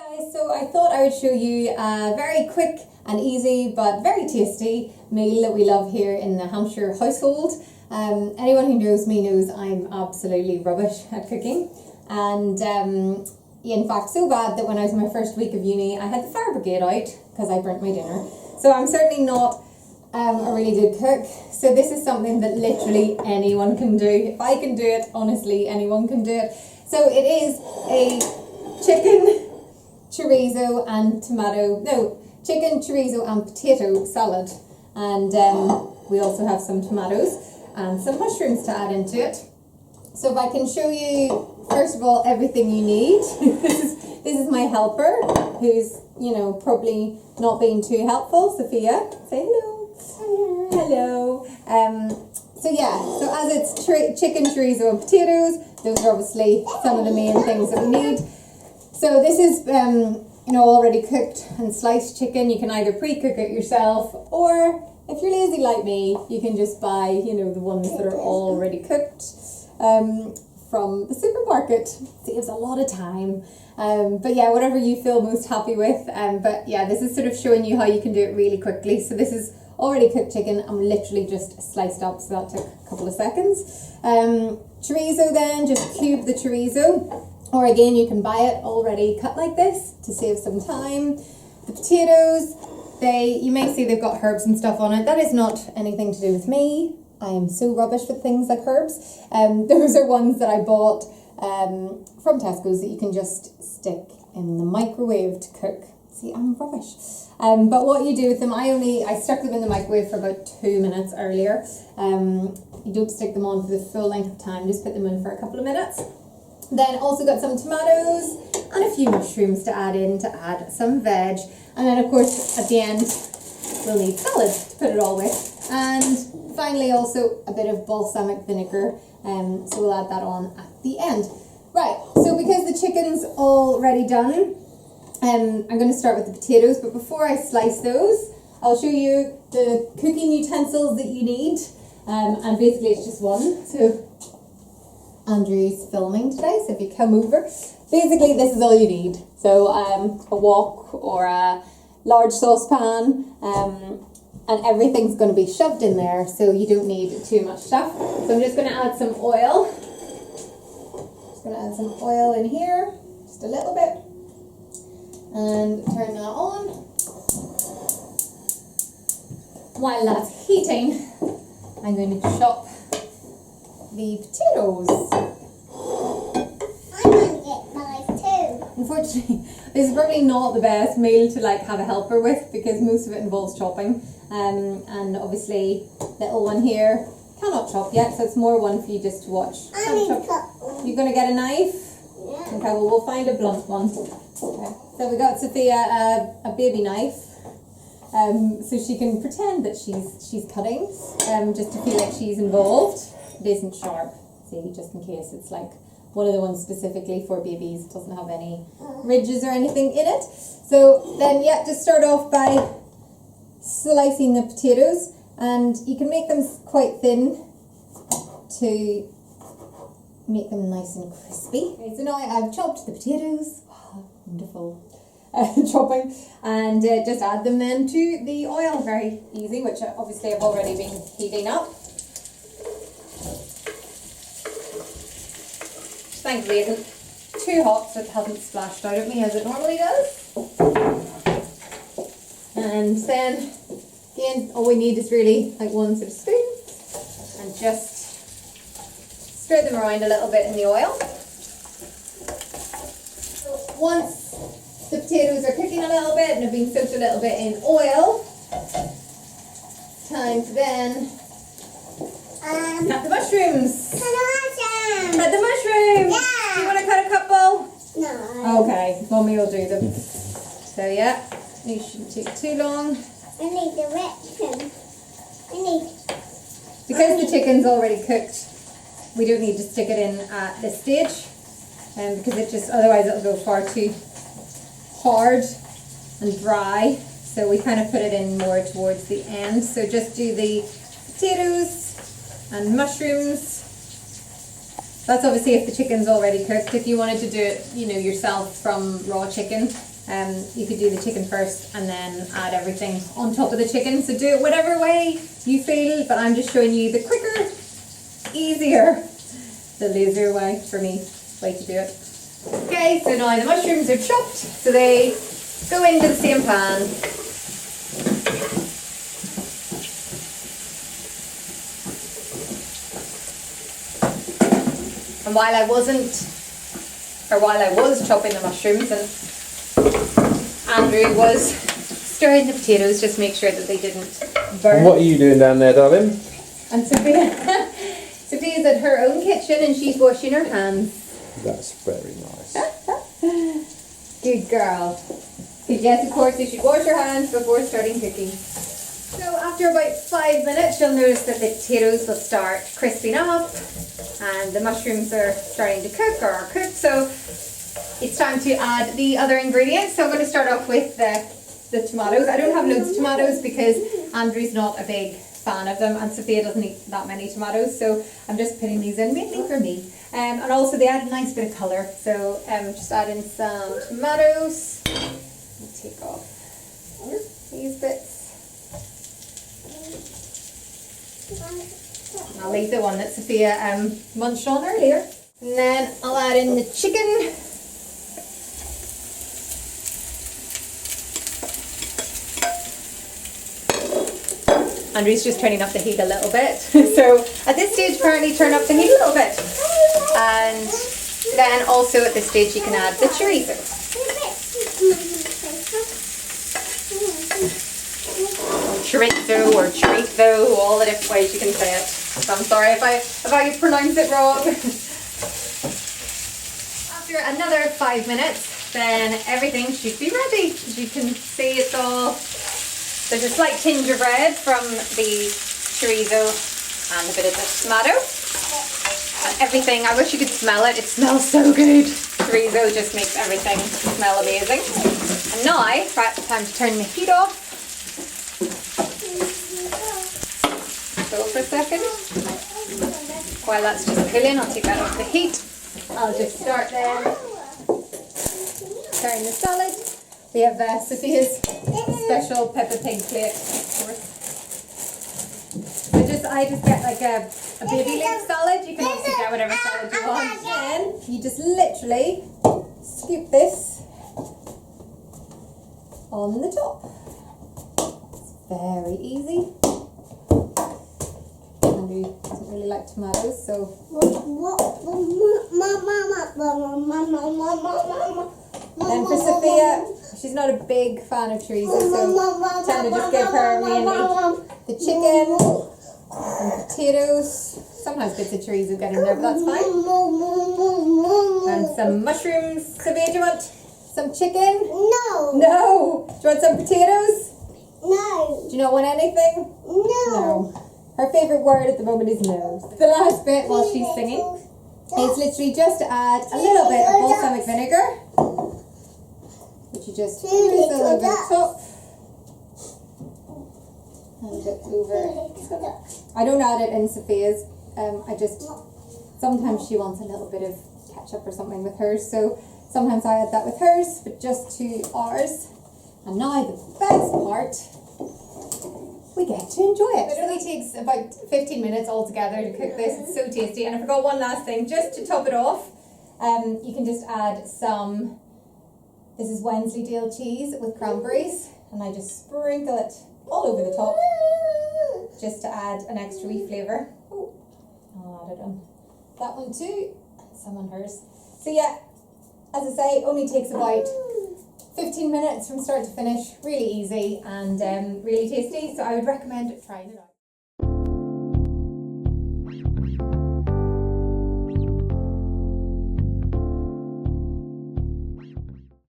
Guys, so I thought I would show you a very quick and easy but very tasty meal that we love here in the Hampshire household. Anyone who knows me knows I'm absolutely rubbish at cooking, and in fact so bad that when I was in my first week of uni I had the fire brigade out because I burnt my dinner. So I'm certainly not a really good cook. So this is something that literally anyone can do. If I can do it, honestly, anyone can do it. So it is a chicken, chorizo and chicken, chorizo and potato salad. And we also have some tomatoes and some mushrooms to add into it. So if I can show you, first of all, everything you need. This is my helper, who's, probably not being too helpful. Sophia, say hello. Hello. So as it's chicken, chorizo and potatoes, those are obviously some of the main things that we need. So this is, already cooked and sliced chicken. You can either pre-cook it yourself, or if you're lazy like me, you can just buy, the ones that are already cooked from the supermarket. Saves a lot of time. But yeah, whatever you feel most happy with. But yeah, this is sort of showing you how you can do it really quickly. So this is already cooked chicken. I'm literally just sliced up, so that took a couple of seconds. Chorizo then, just cube the chorizo. Or again, you can buy it already cut like this to save some time. The potatoes, you may see they've got herbs and stuff on it. That is not anything to do with me. I am so rubbish with things like herbs. Those are ones that I bought from Tesco's that you can just stick in the microwave to cook. See, I'm rubbish. But what you do with them, I stuck them in the microwave for about 2 minutes earlier. You don't stick them on for the full length of time, just put them in for a couple of minutes. Then also got some tomatoes and a few mushrooms to add some veg. And then of course at the end we'll need salad to put it all with. And finally also a bit of balsamic vinegar, so we'll add that on at the end. Right, so because the chicken's already done, I'm going to start with the potatoes, but before I slice those, I'll show you the cooking utensils that you need. And basically it's just one. So Andrew's filming today, so if you come over, basically this is all you need. So a wok or a large saucepan, and everything's going to be shoved in there, so you don't need too much stuff. So I'm just going to add some oil. Just going to add some oil in here, just a little bit, and turn that on. While that's heating, I'm going to chop the potatoes. I want it mine too. Unfortunately, this is probably not the best meal to have a helper with, because most of it involves chopping. And obviously, little one here cannot chop yet, so it's more one for you just to watch. I need to cut one. You're gonna get a knife? Yeah. Okay, well we'll find a blunt one. Okay. So we got Sophia a baby knife. So she can pretend that she's cutting, just to feel like she's involved. It isn't sharp, see, just in case it's like one of the ones specifically for babies. It doesn't have any ridges or anything in it. So then, yeah, just start off by slicing the potatoes, and you can make them quite thin to make them nice and crispy. Okay, so now I've chopped the potatoes. Wow, wonderful. Chopping, and just add them then to the oil. Very easy, which obviously I've already been heating up. Thankfully it isn't too hot, so it hasn't splashed out at me as it normally does. And then again, all we need is really one sort of spoon, and just stir them around a little bit in the oil. So once the potatoes are cooking a little bit and have been soaked a little bit in oil, it's time to then cut the mushrooms. Cut the mushrooms! Yeah. Do you want to cut a couple? No. Okay, Mummy will do them. So yeah, these shouldn't take too long. I need the direction. Because the chicken's already cooked, we don't need to stick it in at this stage, because otherwise it'll go far too hard and dry. So we kind of put it in more towards the end. So just do the potatoes and mushrooms. That's obviously if the chicken's already cooked. If you wanted to do it, yourself from raw chicken, You could do the chicken first and then add everything on top of the chicken. So do it whatever way you feel, but I'm just showing you the quicker, easier, the lazier way for me, way to do it. Okay, so now the mushrooms are chopped, so they go into the same pan. And while I was chopping the mushrooms and Andrew was stirring the potatoes, just make sure that they didn't burn. And what are you doing down there, darling? And Sophia's at her own kitchen and she's washing her hands. That's very nice. Good girl. Yes, of course, you should wash your hands before starting cooking. So after about 5 minutes, you'll notice that the potatoes will start crisping up and the mushrooms are starting to cook or are cooked. So it's time to add the other ingredients. So I'm going to start off with the tomatoes. I don't have loads of tomatoes because Andrew's not a big fan of them and Sophia doesn't eat that many tomatoes. So I'm just putting these in mainly for me. And also they add a nice bit of colour. So just add in some tomatoes. I'll take off these bits. And I'll leave the one that Sophia munched on earlier. And then I'll add in the chicken. Andrew's just turning up the heat a little bit. So at this stage, apparently turn up the heat a little bit. And then also at this stage you can add the chorizo. Chorizo, all the different ways you can say it. So I'm sorry if I pronounce it wrong. After another 5 minutes, then everything should be ready. As you can see, it's all, there's a slight tinge of red from the chorizo and a bit of the tomato. And everything, I wish you could smell it. It smells so good. Chorizo just makes everything smell amazing. And now, right, time to turn the heat off. So for a second. While that's just cooling, I'll take that off the heat. I'll just start then preparing the salad. We have Sophia's special Peppa Pig plate, of course. I just get like a baby leaf salad. You can also get whatever salad you want. Then you just literally scoop this on the top. It's very easy. Andrew doesn't really like tomatoes, so. Then for Sophia, she's not a big fan of chorizo, so tend to just give her mainly the chicken and potatoes. Sometimes bits of chorizo get in there, but that's fine. And some mushrooms. Sophia, do you want some chicken? No. No. Do you want some potatoes? No. Do you not want anything? No. Her favourite word at the moment is no. The last bit while she's singing is literally just to add a little bit of balsamic vinegar, which you just drizzle over the top and over. I don't add it in Sophia's. Sometimes she wants a little bit of ketchup or something with hers, so sometimes I add that with hers, but just to ours. And now the best part, we get to enjoy it. It only takes about 15 minutes altogether to cook this. It's so tasty. And I forgot one last thing, just to top it off, you can just add some, this is Wensleydale cheese with cranberries, and I just sprinkle it all over the top, just to add an extra wee flavour. Oh, I'll add it on that one too, some on hers. So yeah, as I say, only takes about 15 minutes from start to finish, really easy and really tasty, so I would recommend trying it out.